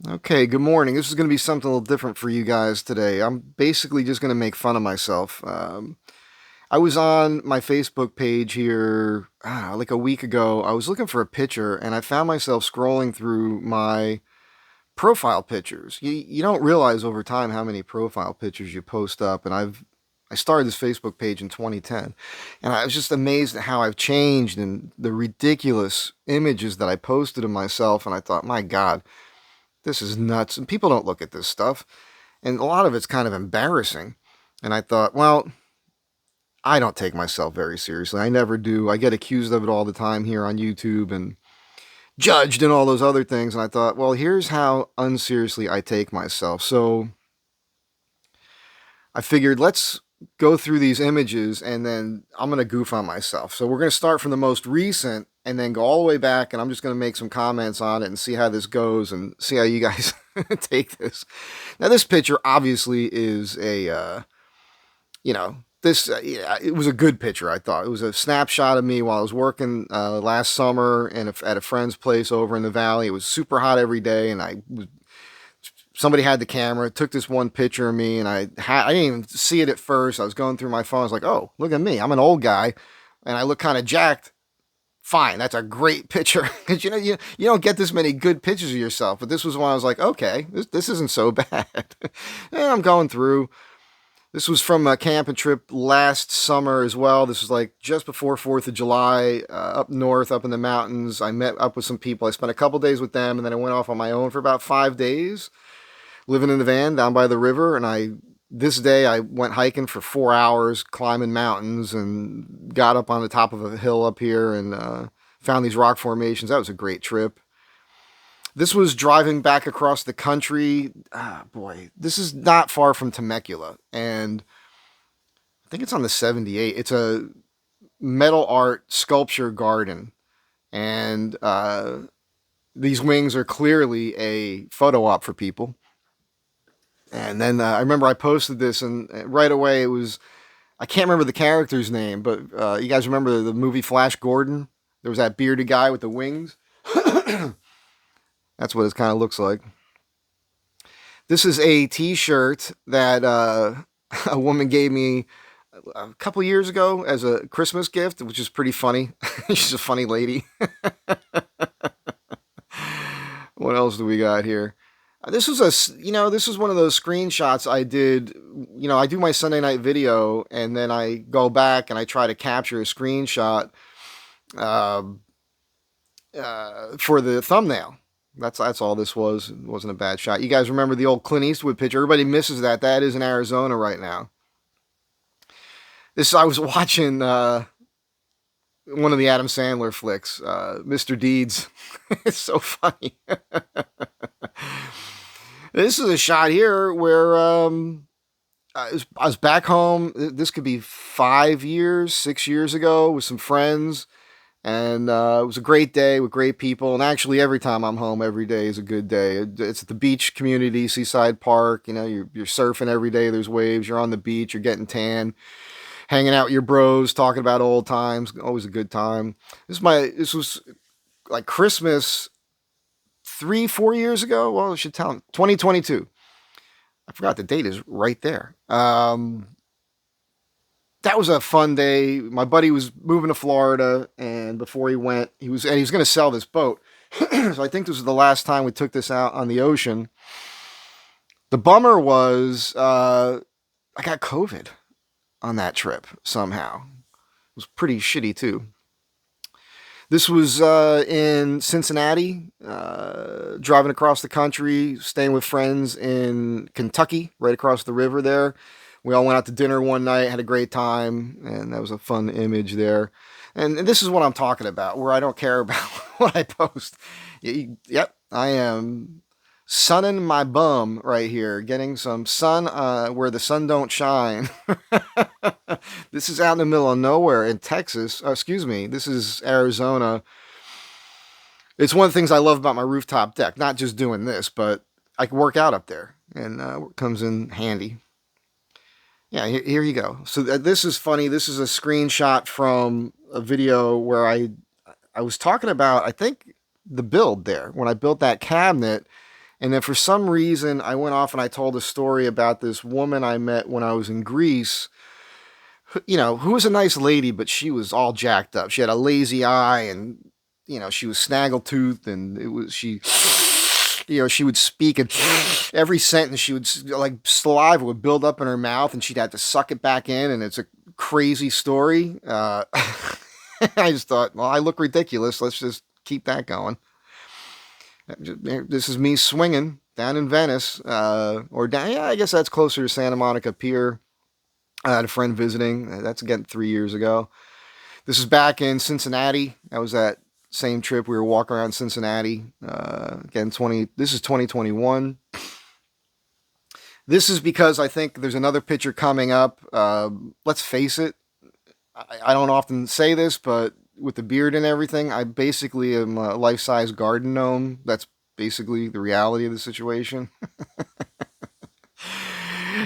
Okay, good morning. This is going to be something a little different for you guys today. I'm basically just going to make fun of myself. I was on my Facebook page here like a week ago. I was looking for a picture and I found myself scrolling through my profile pictures. You don't realize over time how many profile pictures you post up. And I started this Facebook page in 2010 and I was just amazed at how I've changed and the ridiculous images that I posted of myself. And I thought, my God, this is nuts. And people don't look at this stuff. And a lot of it's kind of embarrassing. And I thought, well, I don't take myself very seriously. I never do. I get accused of it all the time here on YouTube and judged and all those other things. And I thought, well, here's how unseriously I take myself. So I figured let's go through these images and then I'm going to goof on myself. So we're going to start from the most recent and then go all the way back and I'm just going to make some comments on it and see how this goes and see how you guys take this. Now this picture obviously is yeah, it was a good picture. I thought it was a snapshot of me while I was working last summer and at a friend's place over in the valley. It was super hot every day and somebody had the camera, took this one picture of me, and I didn't even see it at first. I was going through my phone. I was like, oh, look at me. I'm an old guy, and I look kind of jacked. Fine, that's a great picture because you don't get this many good pictures of yourself. But this was one I was like, okay, this isn't so bad. And I'm going through. This was from a camping trip last summer as well. This was like just before 4th of July, up north, up in the mountains. I met up with some people. I spent a couple days with them, and then I went off on my own for about 5 days living in the van down by the river. And this day I went hiking for 4 hours, climbing mountains, and got up on the top of a hill up here and found these rock formations. That was a great trip. This was driving back across the country. Boy, this is not far from Temecula, and I think it's on the 78. It's a metal art sculpture garden, and these wings are clearly a photo op for people. And then I remember I posted this, and right away it was, I can't remember the character's name, but you guys remember the movie Flash Gordon? There was that bearded guy with the wings. That's what it kind of looks like. This is a T-shirt that a woman gave me a couple years ago as a Christmas gift, which is pretty funny. She's a funny lady. What else do we got here? This was one of those screenshots I did. I do my Sunday night video and then I go back and I try to capture a screenshot uh, for the thumbnail. That's all this was. It wasn't a bad shot. You guys remember the old Clint Eastwood picture? Everybody misses that. That is in Arizona right now. I was watching one of the Adam Sandler flicks, Mr. Deeds. It's so funny. This is a shot here where I was back home. This could be 5 years, 6 years ago with some friends. And it was a great day with great people. And actually, every time I'm home, every day is a good day. It's at the beach community, Seaside Park. You're surfing every day. There's waves. You're on the beach. You're getting tan, hanging out with your bros, talking about old times. Always a good time. This was like Christmas 3, 4 years ago. Well, I should tell him 2022. I forgot the date is right there. That was a fun day. My buddy was moving to Florida, and before he went, he was going to sell this boat. So I think this was the last time we took this out on the ocean. The bummer was I got COVID on that trip somehow. It was pretty shitty too. This was in Cincinnati, driving across the country, staying with friends in Kentucky, right across the river there. We all went out to dinner one night, had a great time, and that was a fun image there. And this is what I'm talking about, where I don't care about what I post. Yep, I am sunning my bum right here, getting some sun where the sun don't shine. This is out in the middle of nowhere in Texas. Excuse me, this is Arizona. It's one of the things I love about my rooftop deck. Not just doing this, but I can work out up there, and it comes in handy. Yeah, here you go. So this is funny. This is a screenshot from a video where I was talking about, I think, the build there when I built that cabinet, And then for some reason, I went off and I told a story about this woman I met when I was in Greece, who was a nice lady, but she was all jacked up. She had a lazy eye, and she was snaggletooth, and she would speak, and every sentence she would, like, saliva would build up in her mouth, and she'd have to suck it back in, and it's a crazy story. I just thought, well, I look ridiculous. Let's just keep that going. This is me swinging down in Venice, or down. Yeah, I guess that's closer to Santa Monica Pier. I had a friend visiting. That's again 3 years ago. This is back in Cincinnati. That was that same trip. We were walking around Cincinnati. Again, This is 2021. This is because I think there's another picture coming up. Let's face it. I don't often say this, but with the beard and everything, I basically am a life-size garden gnome. That's basically the reality of the situation.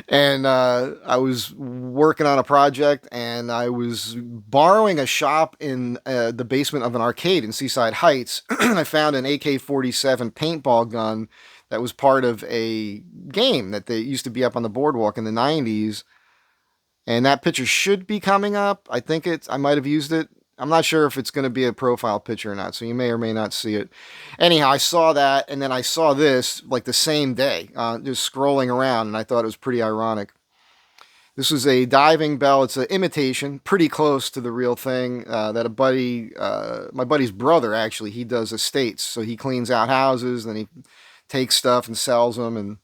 And I was working on a project, and I was borrowing a shop in the basement of an arcade in Seaside Heights. I found an AK-47 paintball gun that was part of a game that they used to be up on the boardwalk in the 90s. And that picture should be coming up. I might have used it. I'm not sure if it's going to be a profile picture or not, so you may or may not see it. Anyhow, I saw that, and then I saw this like the same day, just scrolling around, and I thought it was pretty ironic. This was a diving bell. It's an imitation, pretty close to the real thing, that my buddy's brother, actually, he does estates. So he cleans out houses, then he takes stuff and sells them, and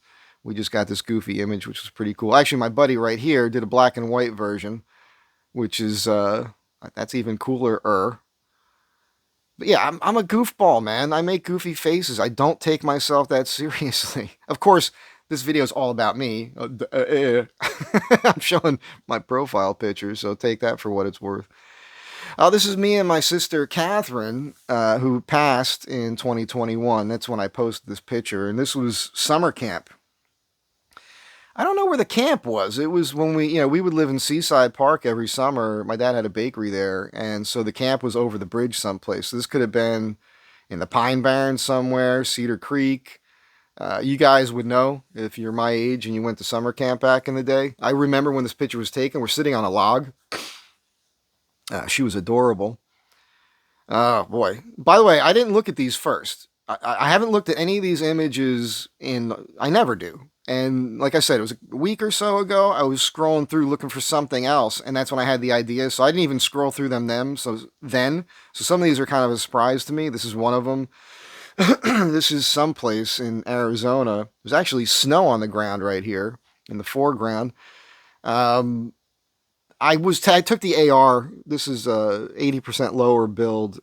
we just got this goofy image, which was pretty cool. Actually, my buddy right here did a black and white version, which is, that's even cooler. But yeah, I'm a goofball, man. I make goofy faces. I don't take myself that seriously. Of course, this video is all about me. I'm showing my profile picture, so take that for what it's worth. This is me and my sister Catherine, who passed in 2021. That's when I posted this picture, and this was summer camp. I don't know where the camp was. It was when we would live in Seaside Park every summer. My dad had a bakery there, and so the camp was over the bridge someplace. So this could have been in the Pine Barrens somewhere, Cedar Creek. You guys would know if you're my age and you went to summer camp back in the day. I remember when this picture was taken. We're sitting on a log. She was adorable. Oh, boy. By the way, I didn't look at these first. I haven't looked at any of these images I never do. And like I said, it was a week or so ago. I was scrolling through looking for something else, and that's when I had the idea. So I didn't even scroll through them So some of these are kind of a surprise to me. This is one of them. This is someplace in Arizona. There's actually snow on the ground right here in the foreground. I took the AR. This is a 80% lower build,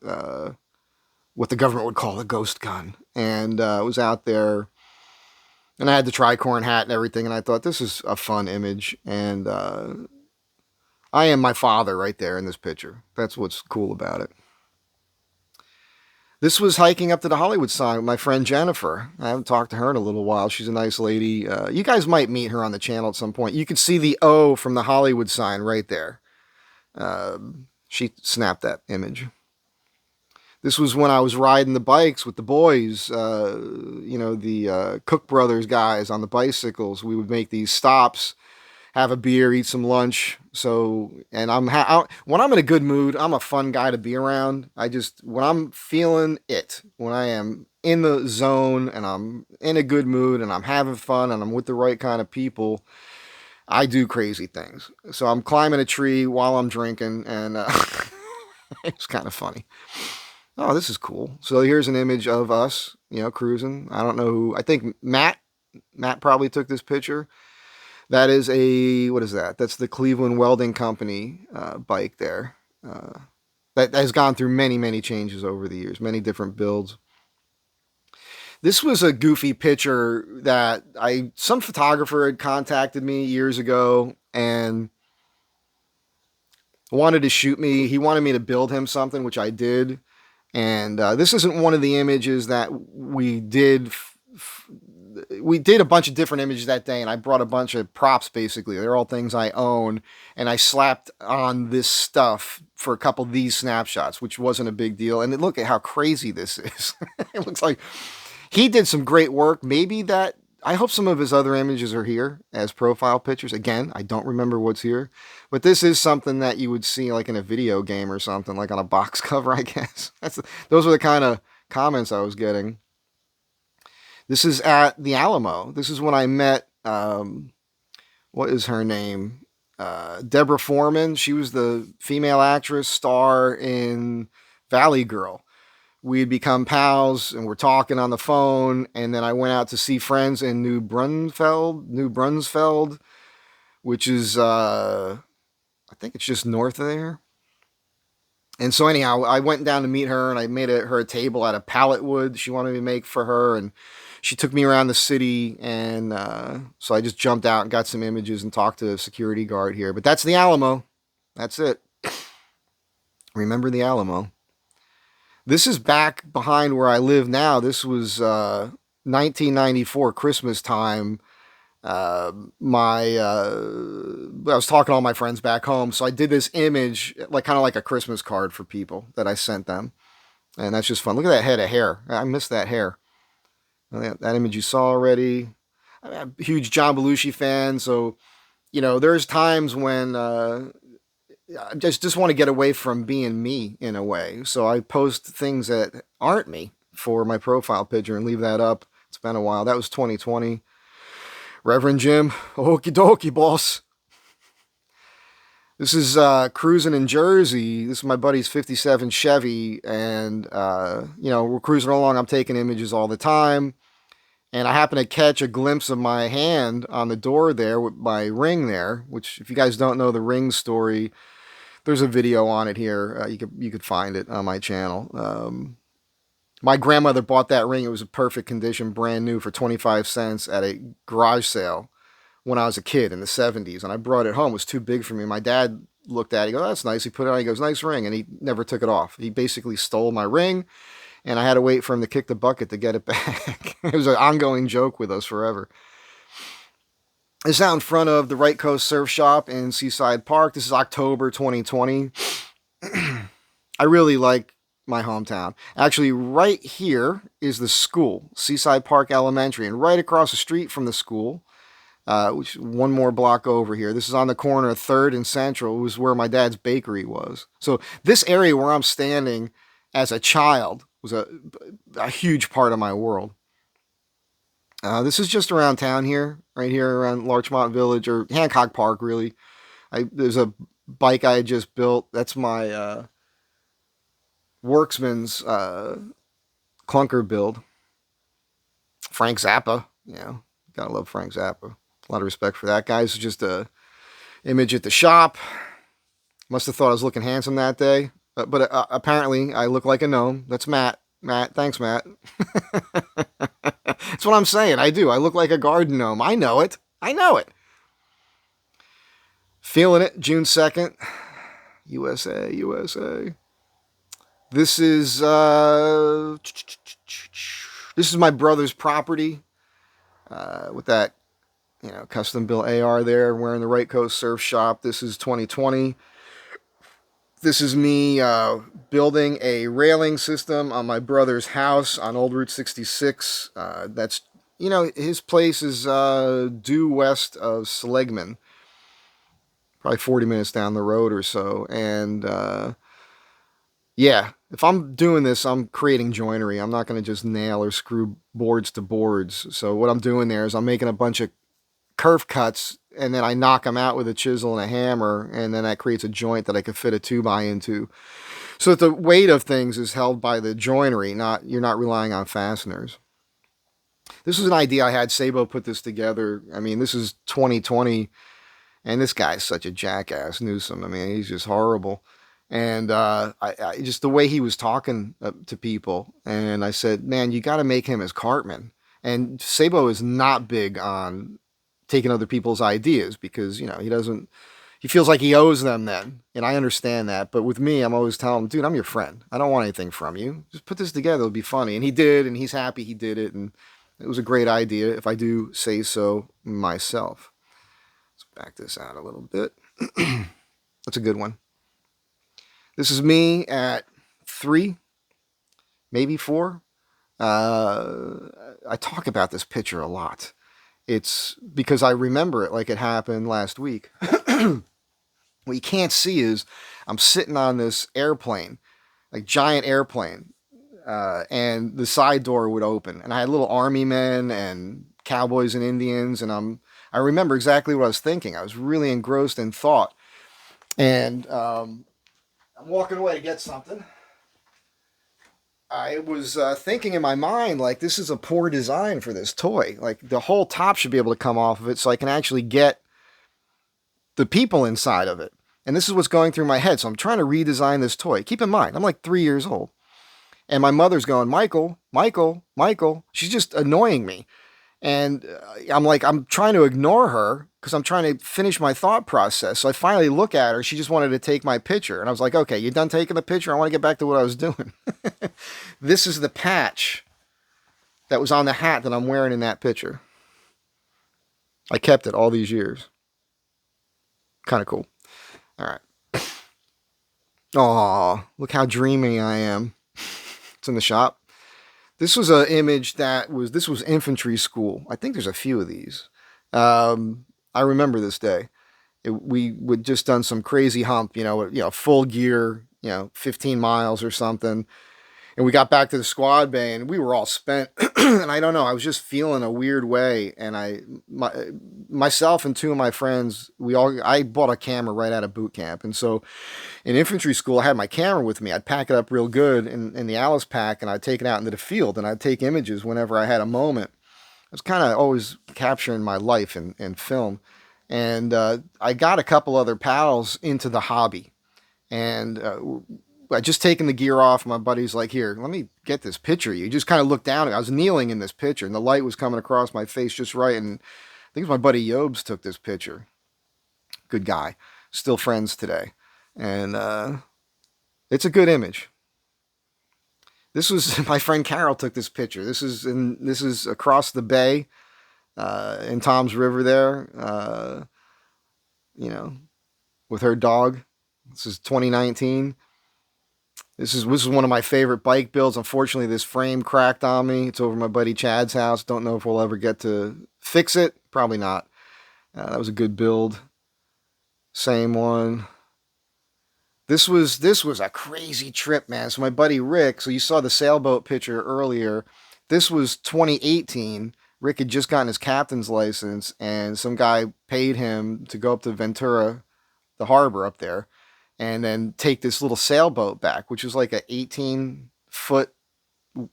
what the government would call a ghost gun, and I was out there. And I had the tricorn hat and everything, and I thought, this is a fun image. And I am my father right there in this picture. That's what's cool about it. This was hiking up to the Hollywood sign with my friend Jennifer. I haven't talked to her in a little while. She's a nice lady. You guys might meet her on the channel at some point. You could see the O from the Hollywood sign right there. She snapped that image. This was when I was riding the bikes with the boys, the Cook Brothers guys on the bicycles. We would make these stops, have a beer, eat some lunch. And when I'm in a good mood, I'm a fun guy to be around. When I'm feeling it, when I am in the zone and I'm in a good mood and I'm having fun and I'm with the right kind of people, I do crazy things. So I'm climbing a tree while I'm drinking, and it's kind of funny. Oh, this is cool. So here's an image of us, cruising. I don't know who. I think Matt probably took this picture. That is what is that? That's the Cleveland Welding Company bike there. That has gone through many, many changes over the years, many different builds. This was a goofy picture that some photographer had contacted me years ago and wanted to shoot me. He wanted me to build him something, which I did. And this isn't one of the images that we did. We did a bunch of different images that day, and I brought a bunch of props, basically. They're all things I own, and I slapped on this stuff for a couple of these snapshots, which wasn't a big deal. And look at how crazy this is. It looks like He did some great work. Maybe that, I hope some of his other images are here as profile pictures. Again, I don't remember what's here, but this is something that you would see like in a video game or something, like on a box cover, I guess. Those were the kind of comments I was getting. This is at the Alamo. This is when I met, what is her name? Deborah Foreman. She was the female actress star in Valley Girl. We had become pals and we're talking on the phone. And then I went out to see friends in New Brunsfeld, which is, I think it's just north of there. And so anyhow, I went down to meet her and I made her a table out of pallet wood she wanted me to make for her. And she took me around the city. And so I just jumped out and got some images and talked to a security guard here. But that's the Alamo. That's it. Remember the Alamo. This is back behind where I live now. This was 1994 Christmas time. I was talking to all my friends back home, so I did this image, like kind of like a Christmas card for people that I sent them, and that's just fun. Look at that head of hair. I miss that hair. That image you saw already. I'm a huge John Belushi fan, so there's times when I just want to get away from being me in a way. So I post things that aren't me for my profile picture and leave that up. It's been a while. That was 2020. Reverend Jim, okie dokie, boss. This is cruising in Jersey. This is my buddy's 57 Chevy. And, we're cruising along. I'm taking images all the time. And I happen to catch a glimpse of my hand on the door there with my ring there, which if you guys don't know the ring story, there's a video on it here. You could find it on my channel. My grandmother bought that ring. It was in perfect condition, brand new, for 25 cents at a garage sale when I was a kid in the 70s. And I brought it home. It was too big for me. My dad looked at it. He goes, "Oh, that's nice." He put it on. He goes, "Nice ring." And he never took it off. He basically stole my ring. And I had to wait for him to kick the bucket to get it back. It was an ongoing joke with us forever. It's out in front of the Right Coast Surf Shop in Seaside Park. This is October 2020. I really like my hometown. Actually, right here is the school, Seaside Park Elementary, and right across the street from the school, which one more block over here. This is on the corner of 3rd and Central. It was where my dad's bakery was. So this area where I'm standing as a child was a huge part of my world. This is just around town here, right here around Larchmont Village, or Hancock Park, really. There's a bike I had just built. That's my Worksman's clunker build. Frank Zappa, gotta love Frank Zappa. A lot of respect for that guy. This is just a image at the shop. Must have thought I was looking handsome that day. But apparently I look like a gnome. That's Matt. Thanks, Matt. That's what I'm saying. I do. I look like a garden gnome. I know it. Feeling it. June 2nd. USA. This is my brother's property. With that, custom built AR there. Wearing the Right Coast Surf Shop. This is 2020. This is me building a railing system on my brother's house on Old Route 66. That's, his place is due west of Seligman. Probably 40 minutes down the road or so. And, if I'm doing this, I'm creating joinery. I'm not going to just nail or screw boards to boards. So what I'm doing there is I'm making a bunch of kerf cuts, and then I knock them out with a chisel and a hammer, and then that creates a joint that I could fit a 2x into. So that the weight of things is held by the joinery, you're not relying on fasteners. This was an idea I had. Sabo put this together. I mean, this is 2020, and this guy's such a jackass, Newsom. I mean, he's just horrible. And I just the way he was talking to people, and I said, man, you got to make him as Cartman. And Sabo is not big on taking other people's ideas because, he feels like he owes them then. And I understand that. But with me, I'm always telling him, dude, I'm your friend. I don't want anything from you. Just put this together. It'll be funny. And he did, and he's happy he did it. And it was a great idea, if I do say so myself. Let's back this out a little bit. That's a good one. This is me at 3, maybe 4. I talk about this picture a lot. It's because I remember it like it happened last week. What you can't see is I'm sitting on this airplane, like giant airplane, and the side door would open, and I had little army men and cowboys and Indians, and I remember exactly what I was thinking. I was really engrossed in thought, and I'm walking away to get something. I was thinking in my mind, like, this is a poor design for this toy. Like, the whole top should be able to come off of it so I can actually get the people inside of it. And this is what's going through my head. So I'm trying to redesign this toy. Keep in mind, I'm like 3 years old. And my mother's going, Michael, Michael, Michael. She's just annoying me. And I'm like, I'm trying to ignore her because I'm trying to finish my thought process. So I finally look at her. She just wanted to take my picture. And I was like, okay, you done taking the picture? I want to get back to what I was doing. This is the patch that was on the hat that I'm wearing in that picture. I kept it all these years. Kind of cool. All right. Aw, look how dreamy I am. It's in the shop. This was an image this was infantry school. I think there's a few of these. I remember this day. We would just done some crazy hump, full gear, 15 miles or something. And we got back to the squad bay and we were all spent. And I don't know, I was just feeling a weird way. And myself and two of my friends, I bought a camera right out of boot camp. And so in infantry school, I had my camera with me. I'd pack it up real good in the Alice pack and I'd take it out into the field and I'd take images whenever I had a moment. I was kind of always capturing my life in film. And I got a couple other pals into the hobby. And I just taken the gear off. My buddy's like, here, let me get this picture. You just kind of looked down. I was kneeling in this picture, and the light was coming across my face just right. And I think it was my buddy Yobes took this picture. Good guy. Still friends today. And it's a good image. This was my friend Carol took this picture. This is across the bay in Tom's River there, with her dog. This is 2019. This is one of my favorite bike builds. Unfortunately, this frame cracked on me. It's over my buddy Chad's house. Don't know if we'll ever get to fix it. Probably not. That was a good build. Same one. This was a crazy trip, man. So my buddy Rick, so you saw the sailboat picture earlier. This was 2018. Rick had just gotten his captain's license, and some guy paid him to go up to Ventura, the harbor up there, and then take this little sailboat back, which was like a 18-foot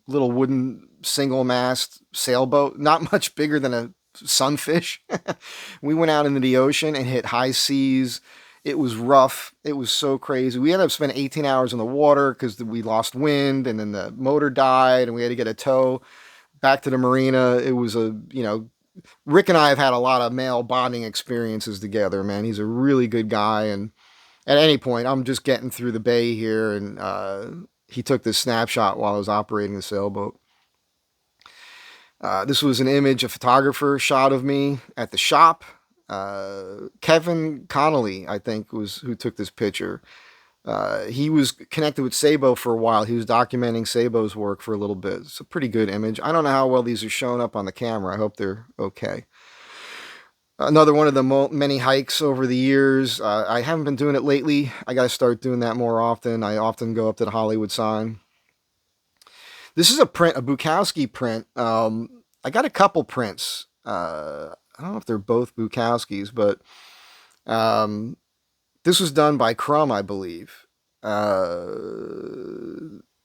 little wooden single mast sailboat, not much bigger than a sunfish. We went out into the ocean and hit high seas. It was rough. It was so crazy. We ended up spending 18 hours in the water because we lost wind, and then the motor died, and we had to get a tow back to the marina. It was Rick and I have had a lot of male bonding experiences together, man. He's a really good guy, and at any point, I'm just getting through the bay here, and he took this snapshot while I was operating the sailboat. This was an image a photographer shot of me at the shop. Kevin Connolly, I think, was who took this picture. He was connected with Sabo for a while. He was documenting Sabo's work for a little bit. It's a pretty good image. I don't know how well these are showing up on the camera. I hope they're okay. Another one of the many hikes over the years. I haven't been doing it lately. I got to start doing that more often. I often go up to the Hollywood sign. This is a print, a Bukowski print. I got a couple prints. I don't know if they're both Bukowskis, but this was done by Crumb, I believe. There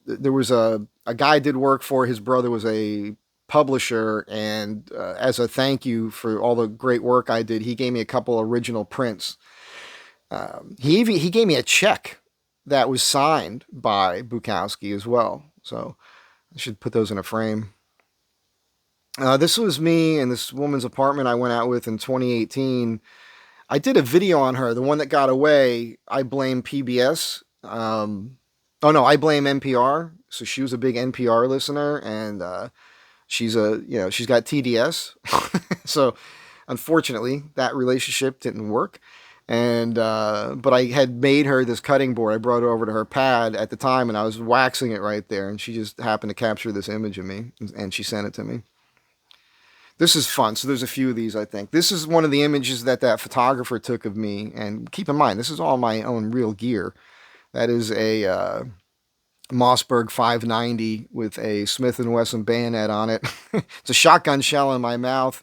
was a guy did work for, his brother was a publisher, and as a thank you for all the great work I did, he gave me a couple original prints. He gave me a check that was signed by Bukowski as well, so I should put those in a frame. This was me in this woman's apartment I went out with in 2018. I did a video on her, the one that got away. I blame PBS. Oh no, I blame NPR. So she was a big NPR listener, and she's got TDS. So unfortunately, that relationship didn't work. And but I had made her this cutting board. I brought it over to her pad at the time, and I was waxing it right there. And she just happened to capture this image of me, and she sent it to me. This is fun. So there's a few of these, I think. This is one of the images that photographer took of me. And keep in mind, this is all my own real gear. That is a Mossberg 590 with a Smith & Wesson bayonet on it. It's a shotgun shell in my mouth.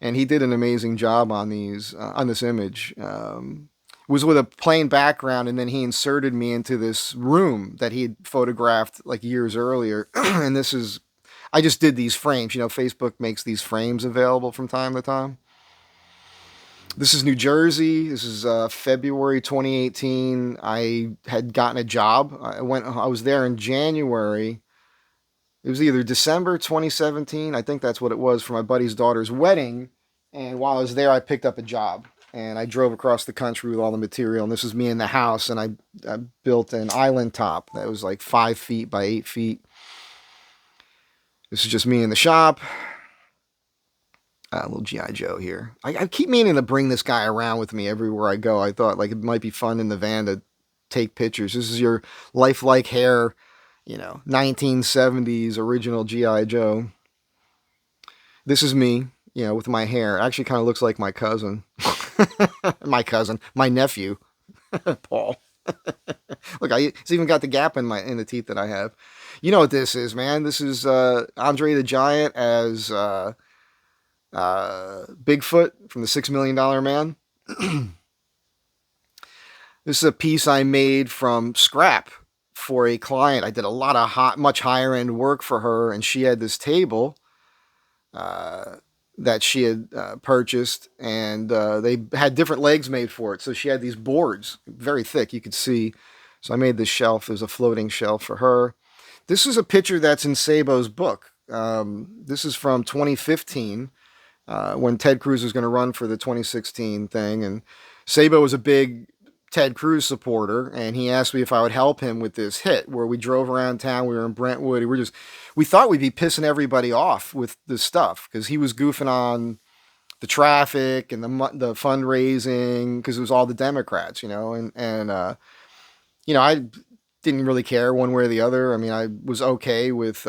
And he did an amazing job on these on this image. It was with a plain background, and then he inserted me into this room that he had photographed like years earlier. And this is, I just did these frames. You know, Facebook makes these frames available from time to time. This is New Jersey. This is February 2018. I had gotten a job. I was there in January. It was either December 2017, I think that's what it was, for my buddy's daughter's wedding. And while I was there, I picked up a job. And I drove across the country with all the material. And this is me in the house. And I built an island top that was like 5 feet by 8 feet. This is just me in the shop. A little G.I. Joe here. I keep meaning to bring this guy around with me everywhere I go. I thought like it might be fun in the van to take pictures. This is your lifelike hair, 1970s original G.I. Joe. This is me, with my hair. Actually kind of looks like my cousin. My nephew, Paul. Look, it's even got the gap in the teeth that I have. You know what this is, man? This is Andre the Giant as Bigfoot from the $6 Million Man. This is a piece I made from scrap for a client. I did a lot of much higher end work for her, and she had this table that she had purchased, and they had different legs made for it. So she had these boards, very thick, you could see. So I made this shelf. There's a floating shelf for her. This is a picture that's in Sabo's book. This is from 2015, when Ted Cruz was going to run for the 2016 thing. And Sabo was a big Ted Cruz supporter, and he asked me if I would help him with this hit where we drove around town. We were in Brentwood. We thought we'd be pissing everybody off with this stuff because he was goofing on the traffic and the fundraising because it was all the Democrats, and I didn't really care one way or the other. I mean, I was okay with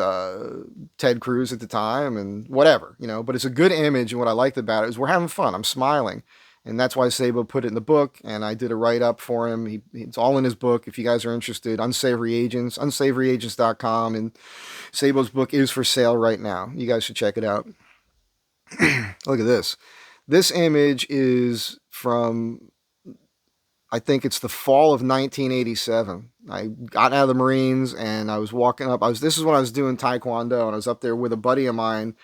Ted Cruz at the time and whatever, but it's a good image. And what I liked about it is we're having fun. I'm smiling. And that's why Sabo put it in the book, and I did a write-up for him. It's all in his book if you guys are interested. Unsavory Agents, unsavoryagents.com, and Sabo's book is for sale right now. You guys should check it out. Look at this. This image is from, I think it's the fall of 1987. I got out of the Marines, and I was walking up. This is when I was doing Taekwondo, and I was up there with a buddy of mine,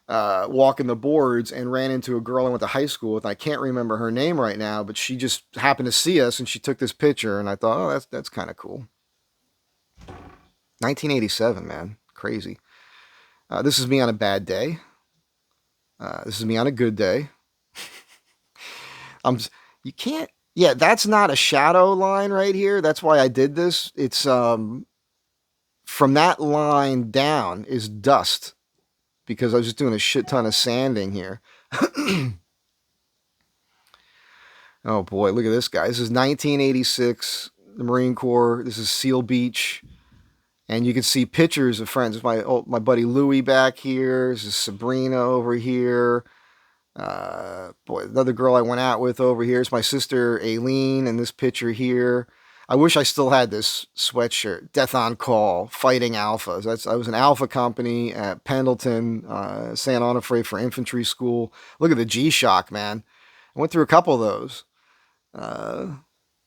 walking the boards, and ran into a girl I went to high school with. I can't remember her name right now, but she just happened to see us and she took this picture, and I thought, oh, that's kind of cool. 1987, man, crazy. This is me on a bad day. This is me on a good day. You can't. Yeah, that's not a shadow line right here. That's why I did this. It's from that line down is dust, because I was just doing a shit ton of sanding here. Oh boy, look at this guy. This is 1986, the Marine Corps. This is Seal Beach. And you can see pictures of friends. There's my buddy Louie back here. This is Sabrina over here. Another girl I went out with over here. It's my sister Aileen in this picture here. I wish I still had this sweatshirt. Death on Call, Fighting Alphas. I was an Alpha company at Pendleton, San Onofre for infantry school. Look at the G-Shock, man. I went through a couple of those.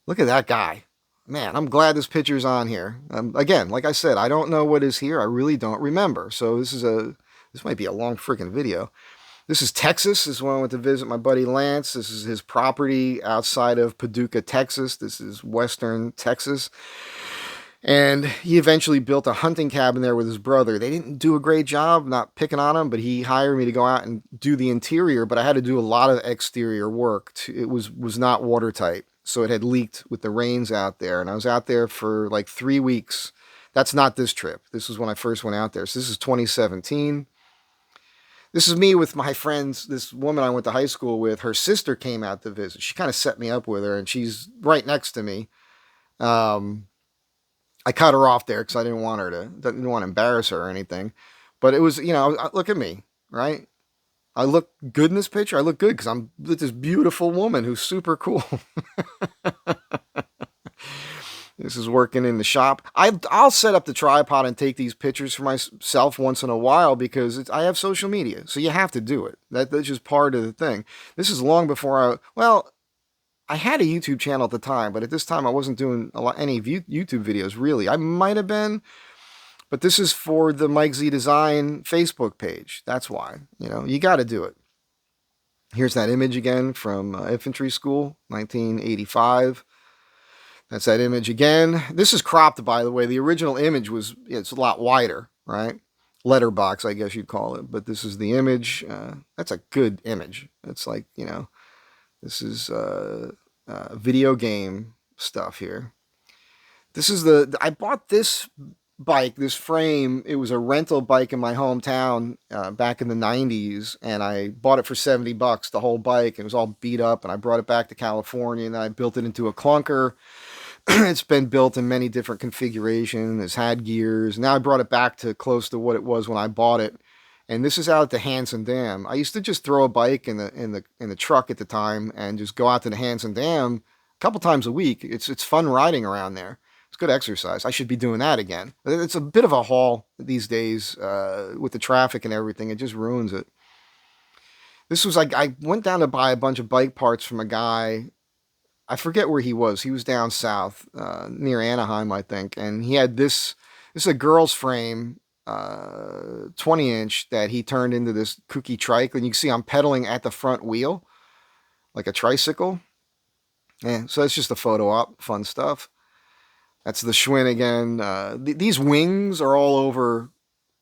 Look at that guy. Man, I'm glad this picture's on here. Again, like I said, I don't know what is here. I really don't remember. So this might be a long freaking video. This is Texas. This is when I went to visit my buddy Lance. This is his property outside of Paducah, Texas. This is western Texas. And he eventually built a hunting cabin there with his brother. They didn't do a great job, not picking on him, but he hired me to go out and do the interior. But I had to do a lot of exterior work. It was not watertight. So it had leaked with the rains out there. And I was out there for like 3 weeks. That's not this trip. This was when I first went out there. So this is 2017. This is me with my friends. This woman I went to high school with, her sister came out to visit. She kind of set me up with her, and she's right next to me. Um, I cut her off there because I didn't want to embarrass her or anything. But it was, look at me, right? I look good in this picture. I look good because I'm with this beautiful woman who's super cool. This is working in the shop. I'll set up the tripod and take these pictures for myself once in a while because I have social media, so you have to do it. That's just part of the thing. This is long before I had a YouTube channel at the time, but at this time I wasn't doing any YouTube videos really. I might have been, but this is for the Mike Z Design Facebook page. That's why, you got to do it. Here's that image again from infantry school, 1985. That's that image again. This is cropped, by the way. The original image it's a lot wider, right? Letterbox, I guess you'd call it. But this is the image. That's a good image. It's like, this is video game stuff here. This is I bought this bike, this frame. It was a rental bike in my hometown back in the 90s, and I bought it for $70, the whole bike. It was all beat up, and I brought it back to California, and I built it into a clunker. It's been built in many different configurations. It's had gears. Now I brought it back to close to what it was when I bought it. And this is out at the Hanson Dam. I used to just throw a bike in the truck at the time and just go out to the Hanson Dam a couple times a week. It's fun riding around there. It's good exercise. I should be doing that again. It's a bit of a haul these days with the traffic and everything. It just ruins it. This was like I went down to buy a bunch of bike parts from a guy. I forget where he was. He was down south, near Anaheim, I think. And he had this. This is a girl's frame, 20-inch that he turned into this kooky trike. And you can see I'm pedaling at the front wheel, like a tricycle. Yeah, so it's just a photo op, fun stuff. That's the Schwinn again. These wings are all over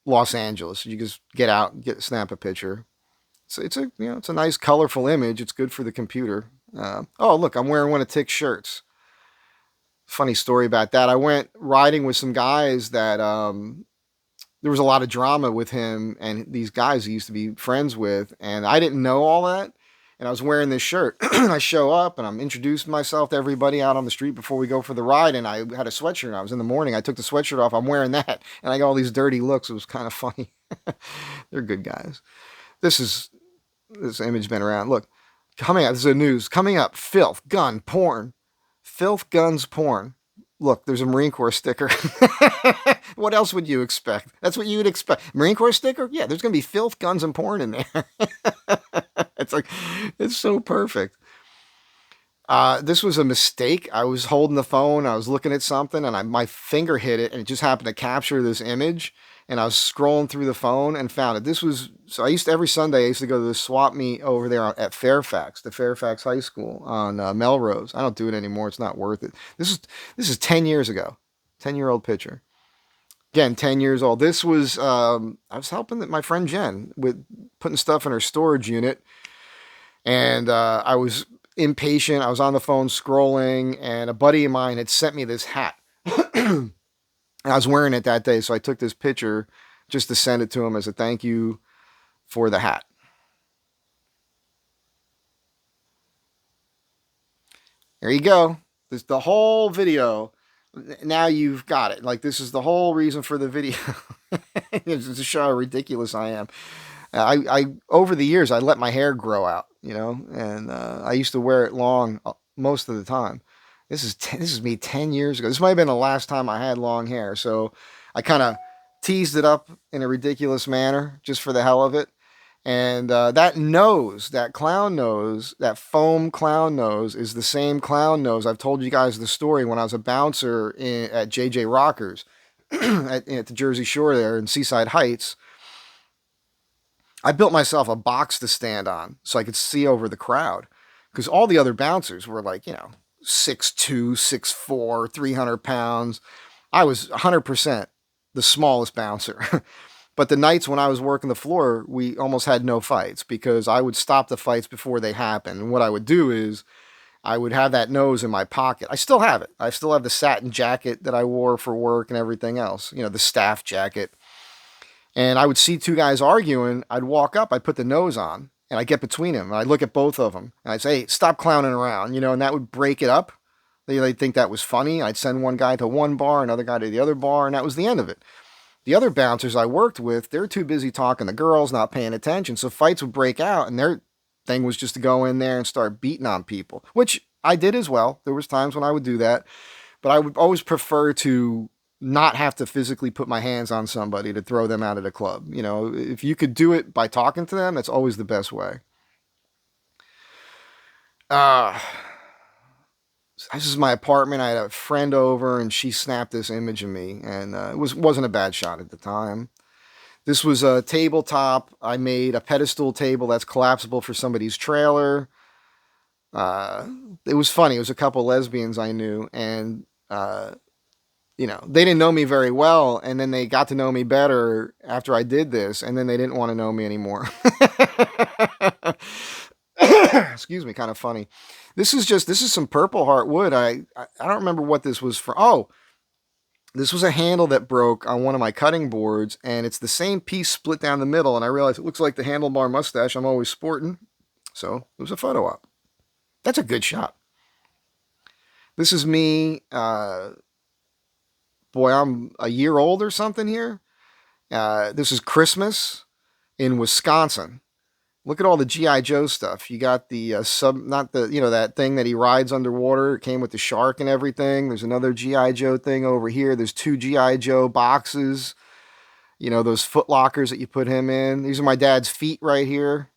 Los Angeles. You just get out, snap a picture. So it's a nice colorful image. It's good for the computer. Oh, look, I'm wearing one of Tick's shirts. Funny story about that. I went riding with some guys that there was a lot of drama with him and these guys he used to be friends with, and I didn't know all that. And I was wearing this shirt. And I show up and I'm introducing myself to everybody out on the street before we go for the ride. And I had a sweatshirt. I was in the morning. I took the sweatshirt off. I'm wearing that. And I got all these dirty looks. It was kind of funny. They're good guys. This image been around. Look. Coming up, this is the news. Coming up, filth, gun, porn. Filth, guns, porn. Look, there's a Marine Corps sticker. What else would you expect? That's what you would expect. Marine Corps sticker? Yeah, there's going to be filth, guns, and porn in there. It's so perfect. This was a mistake. I was holding the phone. I was looking at something, and my finger hit it, and it just happened to capture this image. And I was scrolling through the phone and found it. Every Sunday I used to go to the swap meet over there at Fairfax, the Fairfax High School on Melrose. I don't do it anymore. It's not worth it. This is 10 years ago, 10-year-old picture. Again, 10 years old. This was, I was helping my friend Jen with putting stuff in her storage unit. And I was impatient. I was on the phone scrolling, and a buddy of mine had sent me this hat. I was wearing it that day, so I took this picture just to send it to him as a thank you for the hat. There you go. This the whole video. Now you've got it. Like, this is the whole reason for the video. It's to show how ridiculous I am. I over the years I let my hair grow out, and I used to wear it long most of the time. This is me 10 years ago. This might have been the last time I had long hair. So I kind of teased it up in a ridiculous manner just for the hell of it. And that clown nose, that foam clown nose is the same clown nose. I've told you guys the story when I was a bouncer at JJ Rockers at the Jersey Shore there in Seaside Heights. I built myself a box to stand on so I could see over the crowd because all the other bouncers were like, 6'2", 6'4", 300 pounds. I was 100% the smallest bouncer. But the nights when I was working the floor, we almost had no fights because I would stop the fights before they happened. And what I would do is I would have that nose in my pocket. I still have it. I still have the satin jacket that I wore for work and everything else. The staff jacket. And I would see two guys arguing. I'd walk up, I'd put the nose on, and I'd get between them. And I'd look at both of them, and I'd say, hey, stop clowning around, and that would break it up. They'd think that was funny. I'd send one guy to one bar, another guy to the other bar, and that was the end of it. The other bouncers I worked with, they're too busy talking to girls, not paying attention. So fights would break out, and their thing was just to go in there and start beating on people, which I did as well. There was times when I would do that, but I would always prefer to not have to physically put my hands on somebody to throw them out of the club. If you could do it by talking to them, that's always the best way. Uh, this is my apartment. I had a friend over, and she snapped this image of me, and it wasn't a bad shot at the time. This was a tabletop. I made a pedestal table that's collapsible for somebody's trailer. It was funny. It was a couple lesbians I knew, and they didn't know me very well, and then they got to know me better after I did this, and then they didn't want to know me anymore. Excuse me, kind of funny. This is some Purple Heart wood. I don't remember what this was for. Oh, this was a handle that broke on one of my cutting boards, and it's the same piece split down the middle, and I realized it looks like the handlebar mustache I'm always sporting. So it was a photo op. That's a good shot. This is me. Boy, I'm a year old or something here. This is Christmas in Wisconsin. Look at all the G.I. Joe stuff. You got the not the, that thing that he rides underwater. It came with the shark and everything. There's another G.I. Joe thing over here. There's two G.I. Joe boxes. Those foot lockers that you put him in. These are my dad's feet right here.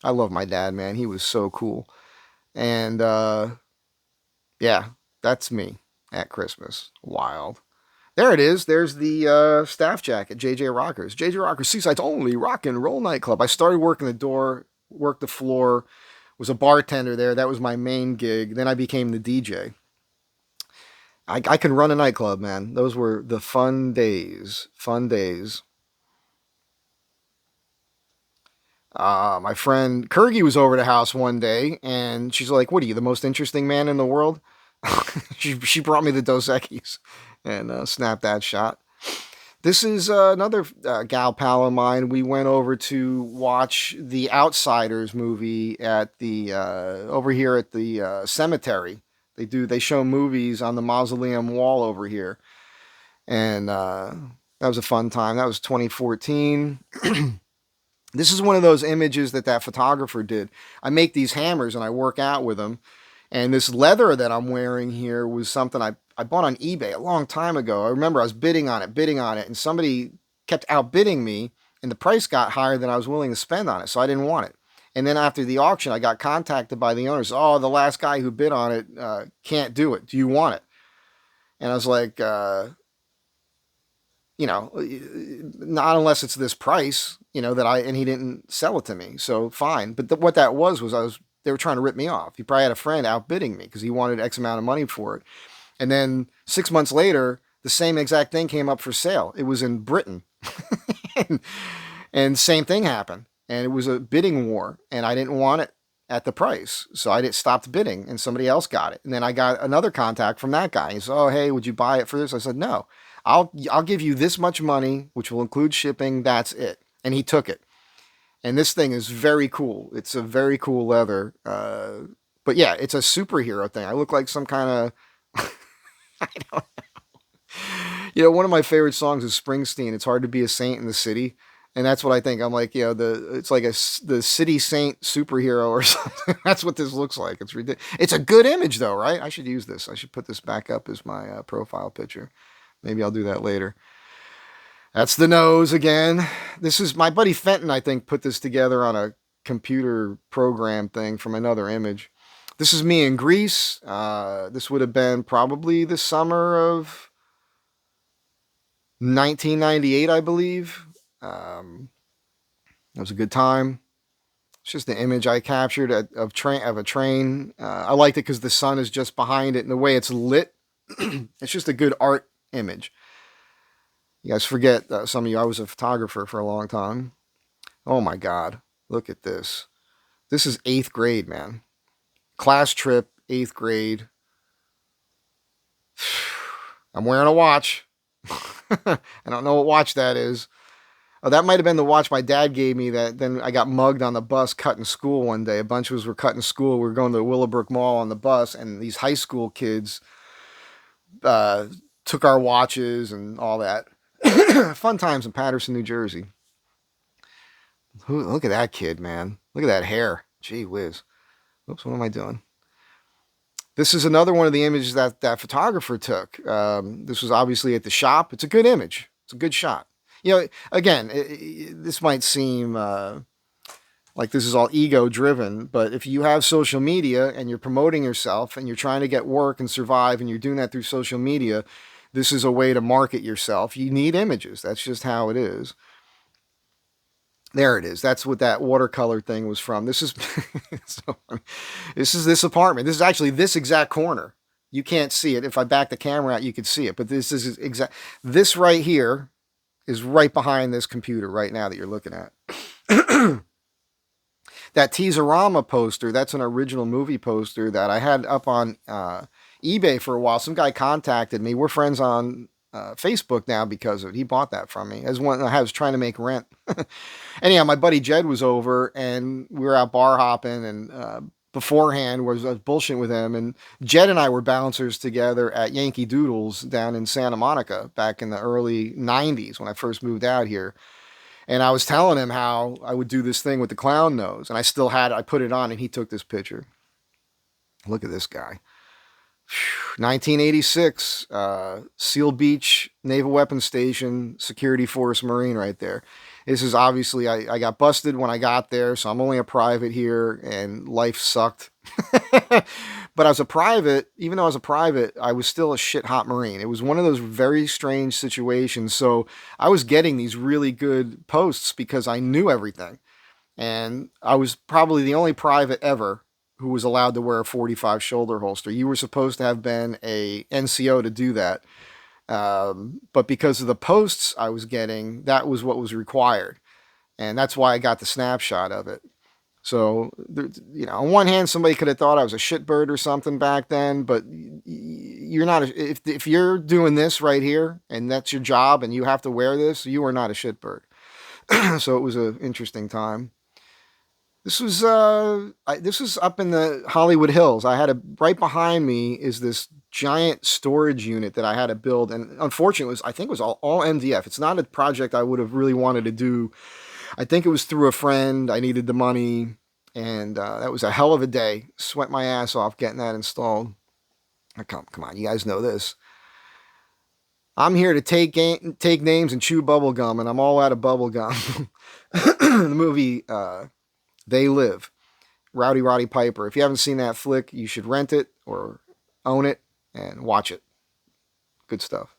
I love my dad, man. He was so cool. And, yeah, that's me at Christmas. Wild. There it is. There's the staff jacket, JJ Rockers. JJ Rockers, Seaside's only rock and roll nightclub. I started working the door, worked the floor, was a bartender there. That was my main gig. Then I became the DJ. I can run a nightclub, man. Those were the fun days. Fun days. My friend Kurgi was over the house one day, and she's like, what are you, the most interesting man in the world? she brought me the Dos Equis and snapped that shot. This is another gal pal of mine. We went over to watch the Outsiders movie at the over here at the cemetery. They show movies on the mausoleum wall over here, and that was a fun time. That was 2014. This is one of those images that photographer did. I make these hammers and I work out with them. And this leather that I'm wearing here was something I bought on eBay a long time ago. I remember I was bidding on it, and somebody kept outbidding me, and the price got higher than I was willing to spend on it, so I didn't want it. And then after the auction, I got contacted by the owners. Oh, the last guy who bid on it can't do it. Do you want it? And I was like, not unless it's this price, and he didn't sell it to me. So fine. But what that was they were trying to rip me off. He probably had a friend outbidding me because he wanted X amount of money for it. And then 6 months later, the same exact thing came up for sale. It was in Britain. and same thing happened. And it was a bidding war. And I didn't want it at the price. So I stopped bidding and somebody else got it. And then I got another contact from that guy. He said, oh, hey, would you buy it for this? I said, no, I'll give you this much money, which will include shipping. That's it. And he took it. And this thing is very cool. It's a very cool leather. But yeah, it's a superhero thing. I look like some kind of, I don't know. One of my favorite songs is Springsteen. It's hard to be a saint in the city. And that's what I think. I'm like, it's like the city saint superhero or something. That's what this looks like. It's ridiculous. It's a good image though, right? I should use this. I should put this back up as my profile picture. Maybe I'll do that later. That's the nose again. This is my buddy Fenton, I think, put this together on a computer program thing from another image. This is me in Greece. This would have been probably the summer of 1998, I believe. That was a good time. It's just the image I captured of a train. I liked it because the sun is just behind it, and the way it's lit, it's just a good art image. You guys forget, some of you, I was a photographer for a long time. Oh my God, look at this. This is 8th grade, man. Class trip, 8th grade. I'm wearing a watch. I don't know what watch that is. Oh, that might have been the watch my dad gave me. That then I got mugged on the bus cutting school one day. A bunch of us were cutting school. We were going to the Willowbrook Mall on the bus, and these high school kids uh, took our watches and all that. Fun times in Patterson, New Jersey. Look at that kid, man. Look at that hair. Gee whiz. Oops, what am I doing? This is another one of the images that that photographer took. This was obviously at the shop. It's a good image. It's a good shot. You know, again, this might seem like this is all ego driven, but if you have social media and you're promoting yourself and you're trying to get work and survive and you're doing that through social media, this is a way to market yourself. You need images. That's just how it is. There it is. That's what that watercolor thing was from. This is so this is this apartment. This is actually this exact corner. You can't see it. If I back the camera out, you could see it. But this is exact. This right here is right behind this computer right now that you're looking at. That Teaserama poster, that's an original movie poster that I had up on eBay for a while. Some guy contacted me. We're friends on Facebook now because of it. He bought that from me as one I was trying to make rent. Anyhow, my buddy Jed was over and we were out bar hopping and beforehand was bullshitting with him. And Jed and I were bouncers together at Yankee Doodles down in Santa Monica back in the early 90s when I first moved out here. And I was telling him how I would do this thing with the clown nose. And I still had it. I put it on and he took this picture. Look at this guy. 1986, Seal Beach Naval Weapons Station, Security Force Marine right there. This is obviously, I got busted when I got there, so I'm only a private here, and life sucked. But as a private, even though I was a private, I was still a shit hot Marine. It was one of those very strange situations. So I was getting these really good posts because I knew everything. And I was probably the only private ever who was allowed to wear a 45 shoulder holster. You were supposed to have been a NCO to do that. But because of the posts I was getting, that was what was required. And that's why I got the snapshot of it. So, you know, on one hand, somebody could have thought I was a shitbird or something back then, but you're not. If you're doing this right here and that's your job and you have to wear this, you are not a shitbird. So it was an interesting time. This was up in the Hollywood Hills. I had right behind me is this giant storage unit that I had to build, and unfortunately, I think it was all MDF. It's not a project I would have really wanted to do. I think it was through a friend. I needed the money, and that was a hell of a day. Sweat my ass off getting that installed. Come on, you guys know this. I'm here to take names and chew bubble gum, and I'm all out of bubble gum. The movie They Live, Rowdy Roddy Piper. If you haven't seen that flick, you should rent it or own it and watch it. Good stuff.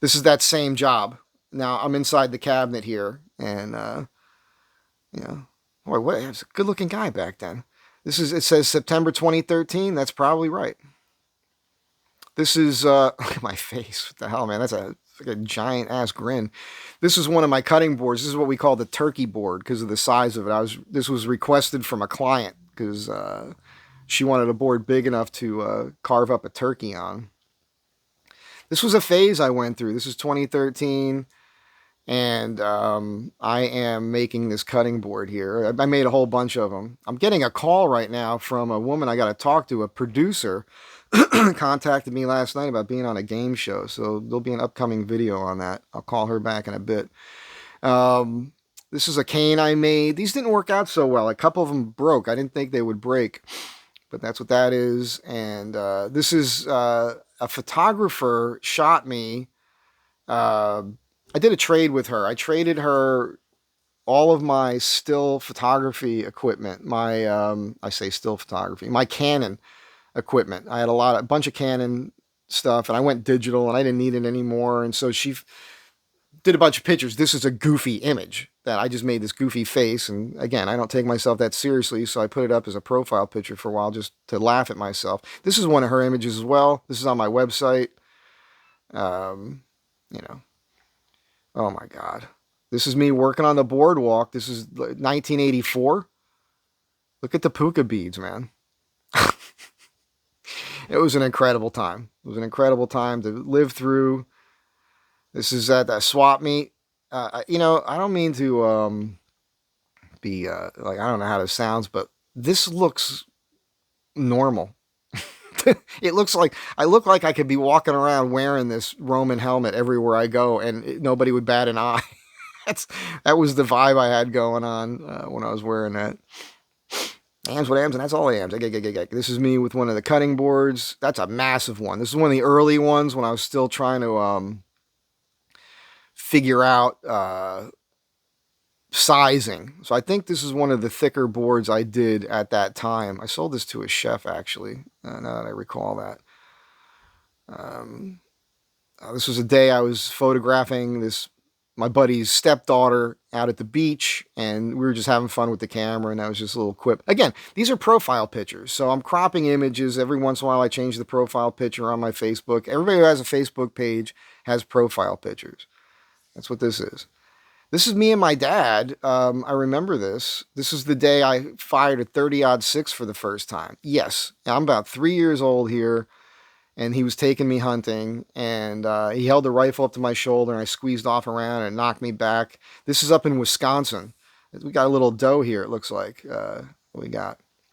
This is that same job. Now I'm inside the cabinet here, and you know, boy, what? It was a good-looking guy back then. It says September 2013. That's probably right. This is look at my face. What the hell, man? That's like a giant ass grin. This is one of my cutting boards. This is what we call the turkey board because of the size of it. This was requested from a client because she wanted a board big enough to carve up a turkey on. This was a phase I went through. This is 2013. And I am making this cutting board here. I made a whole bunch of them. I'm getting a call right now from a woman I got to talk to, a producer, contacted me last night about being on a game show. So there'll be an upcoming video on that. I'll call her back in a bit. This is a cane I made. These didn't work out so well. A couple of them broke. I didn't think they would break, but that's what that is. And this is a photographer shot me. I did a trade with her. I traded her all of my still photography equipment. I say still photography, my Canon equipment. I had a bunch of Canon stuff, and I went digital, and I didn't need it anymore. And so she did a bunch of pictures. This is a goofy image that I just made this goofy face. And again, I don't take myself that seriously, so I put it up as a profile picture for a while just to laugh at myself. This is one of her images as well. This is on my website. You know. Oh my God. This is me working on the boardwalk. This is 1984. Look at the puka beads, man. It was an incredible time. It was an incredible time to live through. This is at that swap meet. I don't mean to be like, I don't know how this sounds, but this looks normal. It looks like I look like I could be walking around wearing this Roman helmet everywhere I go, and nobody would bat an eye. That was the vibe I had going on when I was wearing that. Am's what Am's, and that's all Am's. This is me with one of the cutting boards. That's a massive one. This is one of the early ones when I was still trying to figure out sizing. So I think this is one of the thicker boards I did at that time. I sold this to a chef, actually, now that I recall that. This was a day I was photographing my buddy's stepdaughter out at the beach, and we were just having fun with the camera, and that was just a little quip. Again, these are profile pictures, so I'm cropping images. Every once in a while I change the profile picture on my Facebook. Everybody who has a Facebook page has profile pictures. That's what this is. This is me and my dad. I remember this. This is the day I fired a 30-06 for the first time. Yes, I'm about 3 years old here, and he was taking me hunting, and he held the rifle up to my shoulder, and I squeezed off around and knocked me back. This is up in Wisconsin. We got a little doe here, it looks like.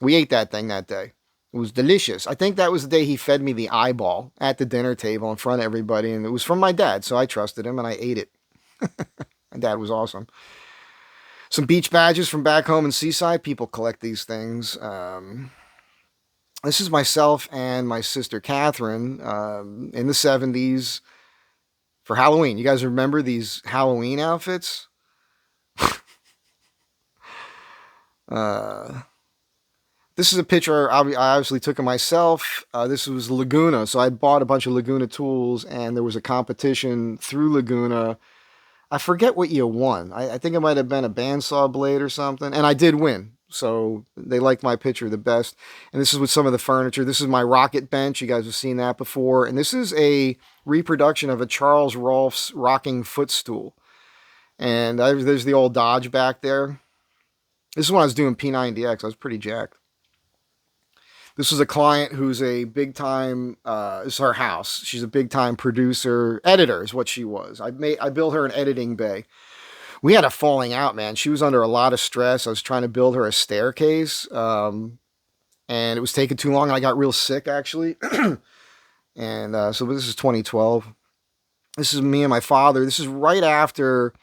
We ate that thing that day. It was delicious. I think that was the day he fed me the eyeball at the dinner table in front of everybody, and it was from my dad, so I trusted him, and I ate it. My dad was awesome. Some beach badges from back home in Seaside. People collect these things. This is myself and my sister Catherine in the 70s for Halloween. You guys remember these Halloween outfits? This is a picture I obviously took of myself. This was Laguna. So I bought a bunch of Laguna tools, and there was a competition through Laguna. I forget what you won. I think it might have been a bandsaw blade or something. And I did win. So they liked my picture the best. And this is with some of the furniture. This is my rocket bench. You guys have seen that before. And this is a reproduction of a Charles Rolfe's rocking footstool. And there's the old Dodge back there. This is when I was doing P90X. I was pretty jacked. This was a client who's a big time, this is her house. She's a big time producer, editor is what she was. I built her an editing bay. We had a falling out, man. She was under a lot of stress. I was trying to build her a staircase, and it was taking too long. And I got real sick, actually. And so this is 2012. This is me and my father. This is right after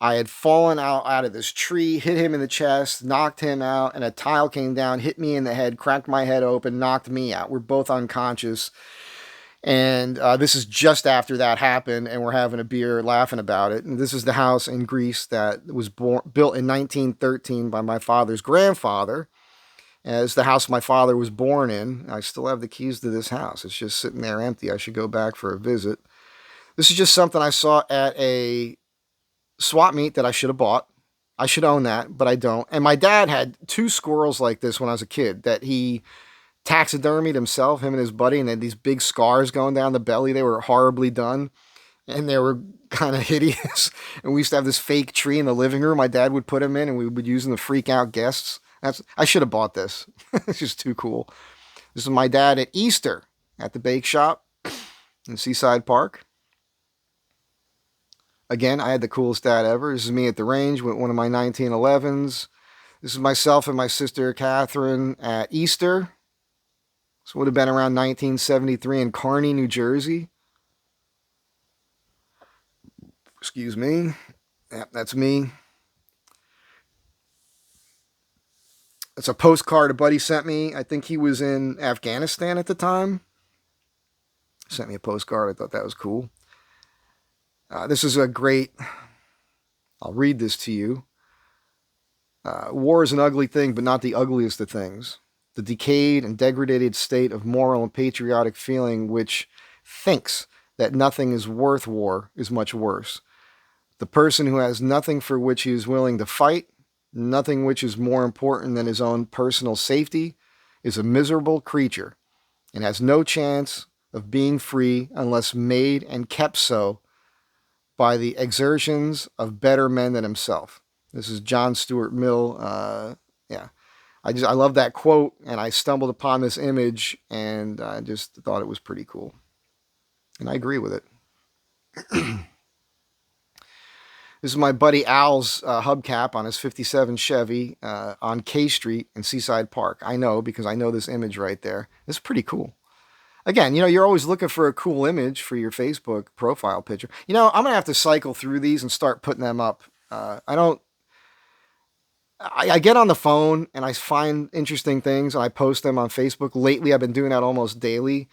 I had fallen out of this tree, hit him in the chest, knocked him out, and a tile came down, hit me in the head, cracked my head open, knocked me out. We're both unconscious. And this is just after that happened, and we're having a beer, laughing about it. And this is the house in Greece that was built in 1913 by my father's grandfather. And it's the house my father was born in. I still have the keys to this house. It's just sitting there empty. I should go back for a visit. This is just something I saw at a swap meet that I should have bought. I should own that, but I don't. And my dad had 2 squirrels like this when I was a kid that he taxidermied himself, him and his buddy, and they had these big scars going down the belly. They were horribly done, and they were kind of hideous. And we used to have this fake tree in the living room my dad would put them in, and we would use them to freak out guests. I should have bought this. It's just too cool. This is my dad at Easter at the bake shop in Seaside Park. Again, I had the coolest dad ever. This is me at the range with one of my 1911s. This is myself and my sister Catherine at Easter. This would have been around 1973 in Kearney, New Jersey. Excuse me. Yep, that's me. It's a postcard a buddy sent me. I think he was in Afghanistan at the time. Sent me a postcard. I thought that was cool. This is a great... I'll read this to you. War is an ugly thing, but not the ugliest of things. The decayed and degraded state of moral and patriotic feeling which thinks that nothing is worth war is much worse. The person who has nothing for which he is willing to fight, nothing which is more important than his own personal safety, is a miserable creature and has no chance of being free unless made and kept so by the exertions of better men than himself. This is John Stuart Mill. I love that quote, and I stumbled upon this image, and I just thought it was pretty cool. And I agree with it. This is my buddy Al's hubcap on his 57 Chevy on K Street in Seaside Park. I know because I know this image right there. It's pretty cool. Again, you're always looking for a cool image for your Facebook profile picture. I'm gonna have to cycle through these and start putting them up. I don't. I get on the phone and I find interesting things and I post them on Facebook. Lately, I've been doing that almost daily.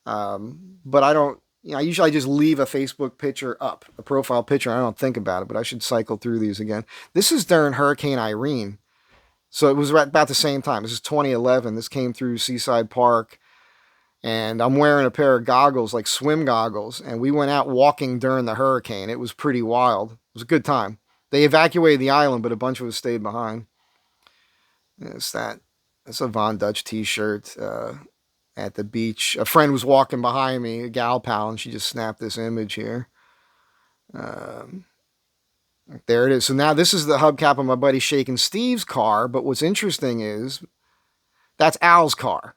But I don't. I usually just leave a Facebook picture up, a profile picture. I don't think about it, but I should cycle through these again. This is during Hurricane Irene, so it was right about the same time. This is 2011. This came through Seaside Park. And I'm wearing a pair of goggles, like swim goggles, and we went out walking during the hurricane. It was pretty wild. It was a good time. They evacuated the island, but a bunch of us stayed behind. It's that. It's a Von Dutch T-shirt at the beach. A friend was walking behind me, a gal pal, and she just snapped this image here. There it is. So now this is the hubcap of my buddy Shakin' Steve's car. But what's interesting is that's Al's car.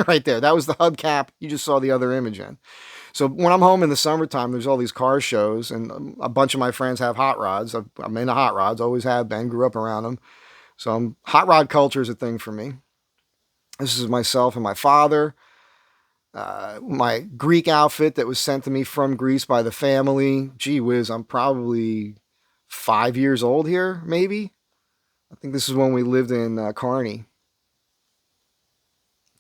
Right there. That was the hubcap. You just saw the other image in. So when I'm home in the summertime, there's all these car shows, and a bunch of my friends have hot rods. I'm into hot rods, always have been, grew up around them. So hot rod culture is a thing for me. This is myself and my father. My Greek outfit that was sent to me from Greece by the family. Gee whiz, I'm probably 5 years old here, maybe. I think this is when we lived in Kearney.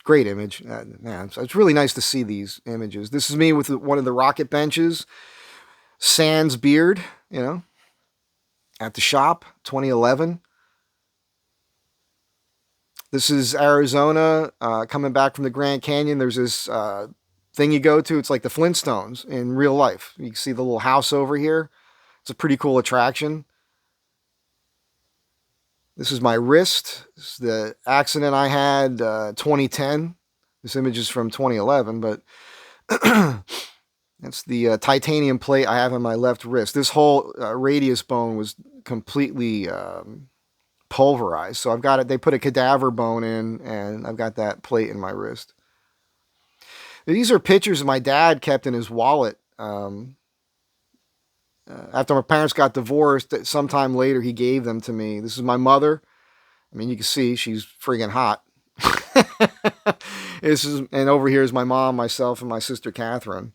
Great image. Man, so it's really nice to see these images. This is me with one of the rocket benches, sans beard, at the shop, 2011. This is Arizona, coming back from the Grand Canyon. There's this thing you go to. It's like the Flintstones in real life. You can see the little house over here. It's a pretty cool attraction. This is my wrist. This is the accident I had 2010. This image is from 2011, but that's the titanium plate I have on my left wrist. This whole radius bone was completely pulverized. So I've got it. They put a cadaver bone in, and I've got that plate in my wrist. These are pictures my dad kept in his wallet. After my parents got divorced, sometime later he gave them to me. This is my mother. I mean, you can see she's friggin' hot. And over here is my mom, myself, and my sister Catherine.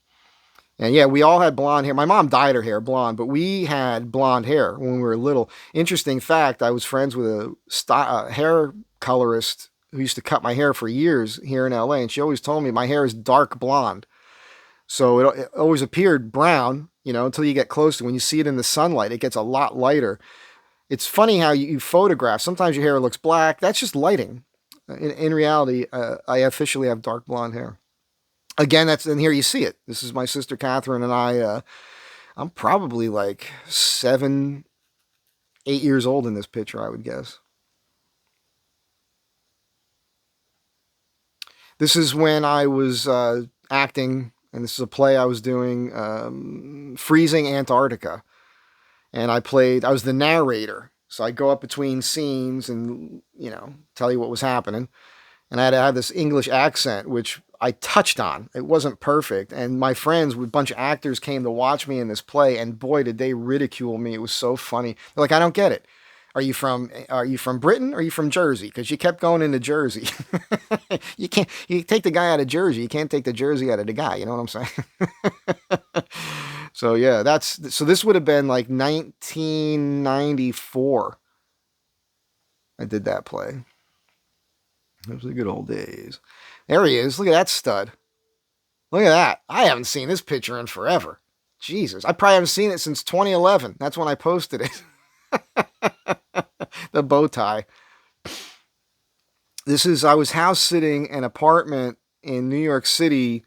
And yeah, we all had blonde hair. My mom dyed her hair blonde, but we had blonde hair when we were little. Interesting fact, I was friends with a hair colorist who used to cut my hair for years here in LA, and she always told me my hair is dark blonde. So it always appeared brown, until you get close to it. When you see it in the sunlight, it gets a lot lighter. It's funny how you photograph. Sometimes your hair looks black. That's just lighting. In reality, I officially have dark blonde hair. Again, and here you see it. This is my sister Catherine and I. I'm probably like 7, 8 years old in this picture, I would guess. This is when I was acting, and this is a play I was doing, Freezing Antarctica. And I was the narrator. So I'd go up between scenes and, tell you what was happening. And I had to have this English accent, which I touched on. It wasn't perfect. And my friends, a bunch of actors came to watch me in this play, and boy, did they ridicule me. It was so funny. They're like, I don't get it. Are you from Britain or are you from Jersey? Because you kept going into Jersey. You take the guy out of Jersey. You can't take the Jersey out of the guy. You know what I'm saying? So yeah, this would have been like 1994. I did that play. Those are the good old days. There he is. Look at that stud. Look at that. I haven't seen this picture in forever. Jesus. I probably haven't seen it since 2011. That's when I posted it. The bow tie. I was house sitting an apartment in New York City.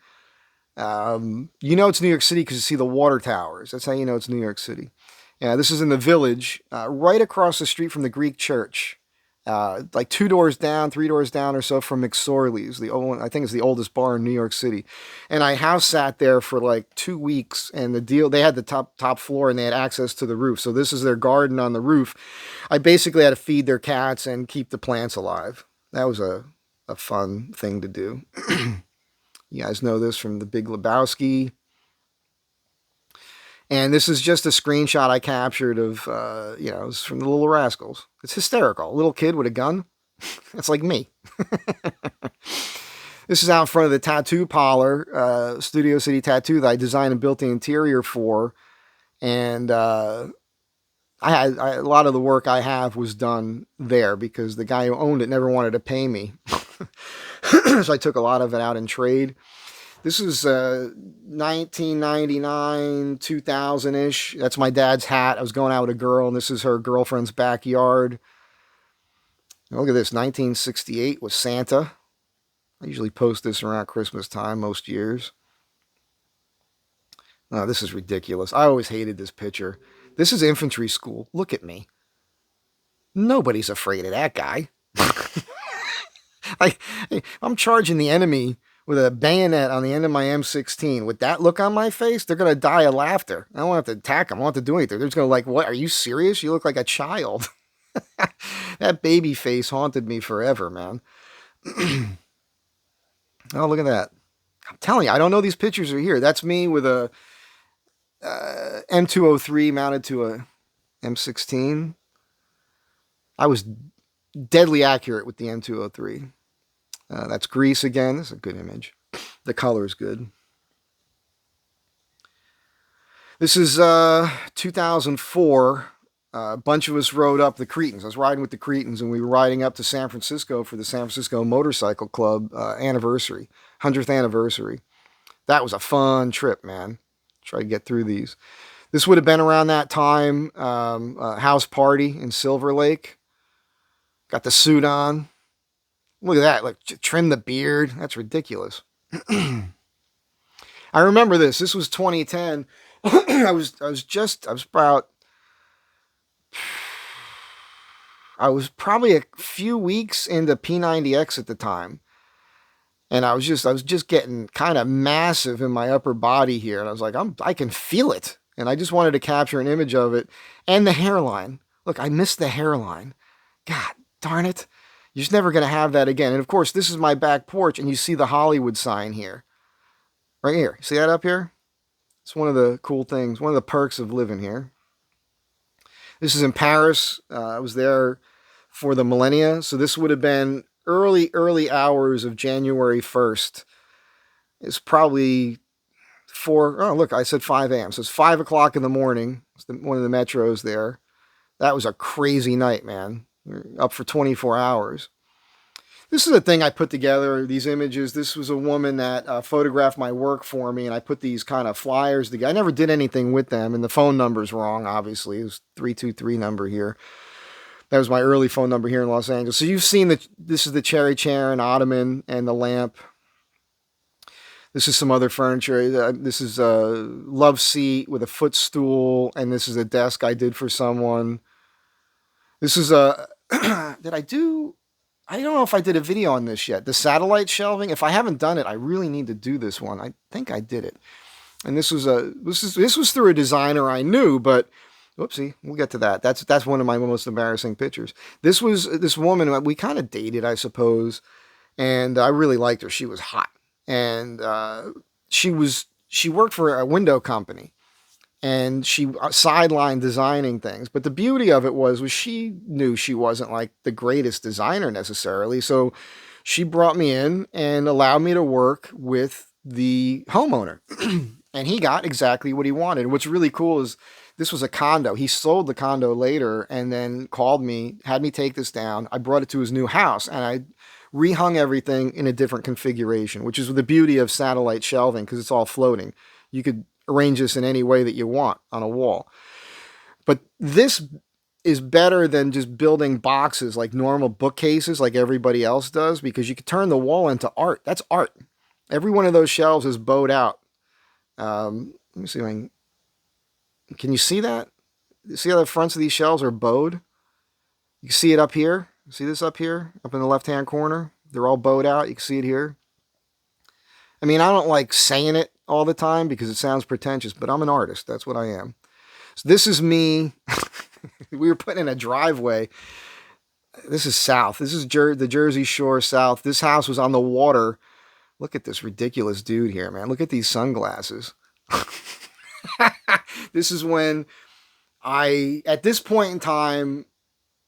It's New York City because you see the water towers. That's how you know it's New York City. Yeah, this is in the Village, right across the street from the Greek church. Like 2 doors down, 3 doors down or so from McSorley's, I think it's the oldest bar in New York City. And I house sat there for like 2 weeks, and they had the top floor and they had access to the roof. So this is their garden on the roof. I basically had to feed their cats and keep the plants alive. That was a fun thing to do. You guys know this from The Big Lebowski. And this is just a screenshot I captured of, it's from the Little Rascals. It's hysterical. A little kid with a gun. That's like me. This is out in front of the tattoo parlor, Studio City Tattoo, that I designed and built the interior for. And a lot of the work I have was done there because the guy who owned it never wanted to pay me. So I took a lot of it out in trade. This is 1999, 2000-ish. That's my dad's hat. I was going out with a girl, and this is her girlfriend's backyard. Look at this, 1968 with Santa. I usually post this around Christmas time most years. Oh, this is ridiculous. I always hated this picture. This is infantry school. Look at me. Nobody's afraid of that guy. I'm charging the enemy with a bayonet on the end of my M16. With that look on my face, they're going to die of laughter. I don't have to attack them. I don't have to do anything. They're just going to like, what? Are you serious? You look like a child. That baby face haunted me forever, man. Oh, look at that. I'm telling you, I don't know these pictures are here. That's me with a M203 mounted to a M16. I was deadly accurate with the M203. That's Greece again. This is a good image. The color is good. This is 2004. A bunch of us rode up the Cretans. I was riding with the Cretans, and we were riding up to San Francisco for the San Francisco Motorcycle Club anniversary, 100th anniversary. That was a fun trip, man. Try to get through these. This would have been around that time, house party in Silver Lake. Got the suit on. Look at that. Look, trim the beard. That's ridiculous. I remember this. This was 2010. I was probably a few weeks into P90X at the time. And I was just getting kind of massive in my upper body here. And I was like, I can feel it. And I just wanted to capture an image of it. And the hairline. Look, I missed the hairline. God darn it. You're just never going to have that again. And of course, this is my back porch, and you see the Hollywood sign here. Right here. See that up here? It's one of the cool things, one of the perks of living here. This is in Paris. I was there for the millennia. So this would have been early hours of January 1st. It's probably 5 a.m. So it's 5 o'clock in the morning. It's one of the metros there. That was a crazy night, man. We were up for 24 hours. This is a thing I put together, these images. This was a woman that photographed my work for me, and I put these kind of flyers together. I never did anything with them, and the phone number's wrong, obviously. It was 323 number here. That was my early phone number here in Los Angeles. So you've seen this is the cherry chair and ottoman and the lamp. This is some other furniture. This is a love seat with a footstool, and this is a desk I did for someone. This is a... I don't know if I did a video on this yet. The satellite shelving. If I haven't done it, I really need to do this one. I think I did it. And this was through a designer I knew, but whoopsie, we'll get to that. That's one of my most embarrassing pictures. This was this woman we kind of dated, I suppose, and I really liked her. She was hot, and she worked for a window company. And she sidelined designing things. But the beauty of it was she knew she wasn't like the greatest designer necessarily. So she brought me in and allowed me to work with the homeowner. And he got exactly what he wanted. And what's really cool is this was a condo. He sold the condo later and then called me, had me take this down. I brought it to his new house, and I rehung everything in a different configuration, which is the beauty of satellite shelving because it's all floating. You could arrange this in any way that you want on a wall. But this is better than just building boxes like normal bookcases like everybody else does, because you can turn the wall into art. That's art. Every one of those shelves is bowed out. Let me see if can you see that? See how the fronts of these shelves are bowed? You can see it up here. See this up here? Up in the left-hand corner? They're all bowed out. You can see it here. I mean, I don't like saying it all the time because it sounds pretentious, but I'm an artist. That's what I am. So this is me. We were putting in a driveway. This is south. This is the Jersey Shore south. This house was on the water. Look at this ridiculous dude here, man. Look at these sunglasses. This is when at this point in time,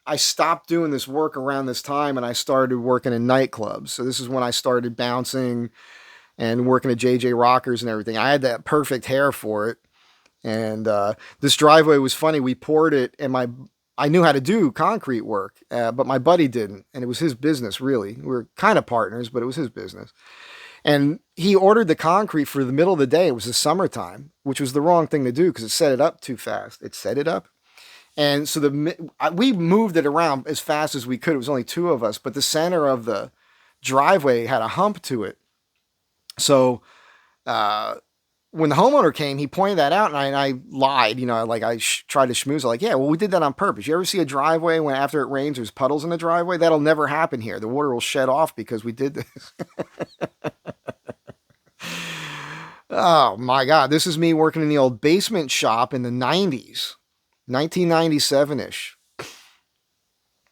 I stopped doing this work around this time and I started working in nightclubs. So this is when I started bouncing and working at JJ Rockers and everything. I had that perfect hair for it. And this driveway was funny. We poured it, and I knew how to do concrete work, but my buddy didn't, and it was his business, really. We were kind of partners, but it was his business. And he ordered the concrete for the middle of the day. It was the summertime, which was the wrong thing to do because it set it up too fast. It set it up. And so we moved it around as fast as we could. It was only two of us, but the center of the driveway had a hump to it. So when the homeowner came, he pointed that out, and I lied. Like I tried to schmooze. Like, yeah, well, we did that on purpose. You ever see a driveway when after it rains, there's puddles in the driveway? That'll never happen here. The water will shed off because we did this. Oh my God. This is me working in the old basement shop in the 90s, 1997-ish.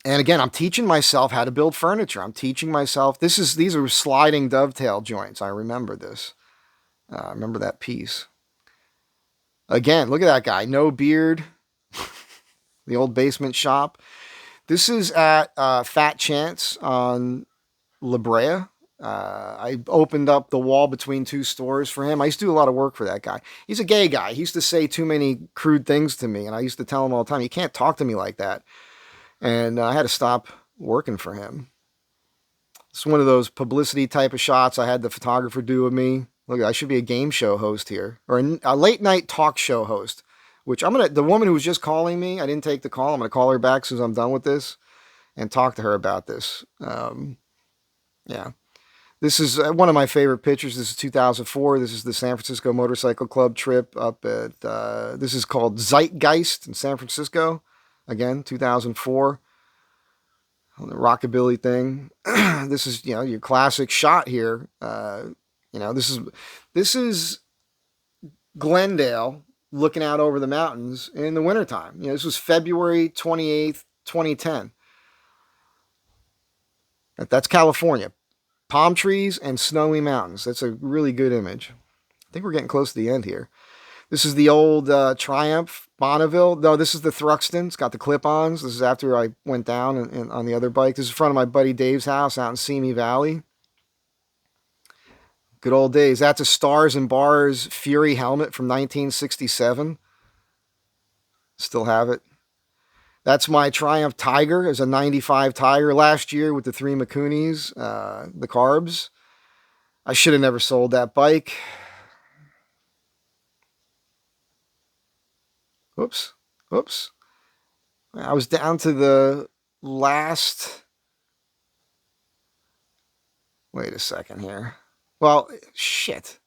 And again, I'm teaching myself how to build furniture. I'm teaching myself. These are sliding dovetail joints. I remember this. I remember that piece. Again, look at that guy. No beard. The old basement shop. This is at Fat Chance on La Brea. I opened up the wall between two stores for him. I used to do a lot of work for that guy. He's a gay guy. He used to say too many crude things to me, and I used to tell him all the time, you can't talk to me like that. And I had to stop working for him. It's one of those publicity type of shots I had the photographer do with me. Look, I should be a game show host here, or a late night talk show host, which the woman who was just calling me, I didn't take the call. I'm going to call her back as soon as I'm done with this and talk to her about this. Yeah. This is one of my favorite pictures. This is 2004. This is the San Francisco Motorcycle Club trip up at, this is called Zeitgeist in San Francisco. Again, 2004. On the rockabilly thing. This is, your classic shot here. This is Glendale looking out over the mountains in the wintertime. This was February 28th, 2010. That's California. Palm trees and snowy mountains. That's a really good image. I think we're getting close to the end here. This is the old Triumph Bonneville. No, this is the Thruxton. It's got the clip-ons. This is after I went down on the other bike. This is in front of my buddy Dave's house out in Simi Valley. Good old days. That's a Stars and Bars Fury helmet from 1967. Still have it. That's my Triumph Tiger. It was a 95 Tiger last year with the 3 Makunis, the carbs. I should have never sold that bike. Oops. I was down to the last... Wait a second here. Well, shit.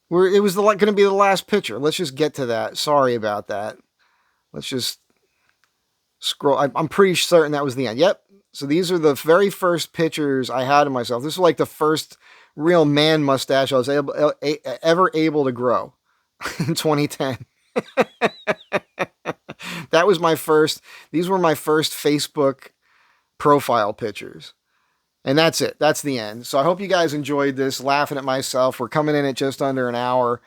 It was going to be the last picture. Let's just get to that. Sorry about that. Let's just scroll. I'm pretty certain that was the end. Yep. So these are the very first pictures I had of myself. This was like the first real man mustache I was ever able to grow in 2010. That was my first. These were my first Facebook profile pictures. And that's it. That's the end. So I hope you guys enjoyed this, laughing at myself. We're coming in at just under an hour.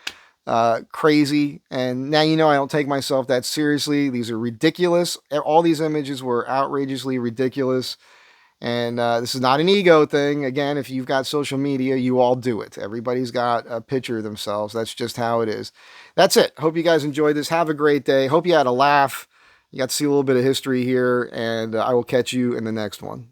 Crazy. And now I don't take myself that seriously. These are ridiculous. All these images were outrageously ridiculous. And this is not an ego thing. Again, if you've got social media, you all do it. Everybody's got a picture of themselves. That's just how it is. That's it. Hope you guys enjoyed this. Have a great day. Hope you had a laugh. You got to see a little bit of history here. And I will catch you in the next one.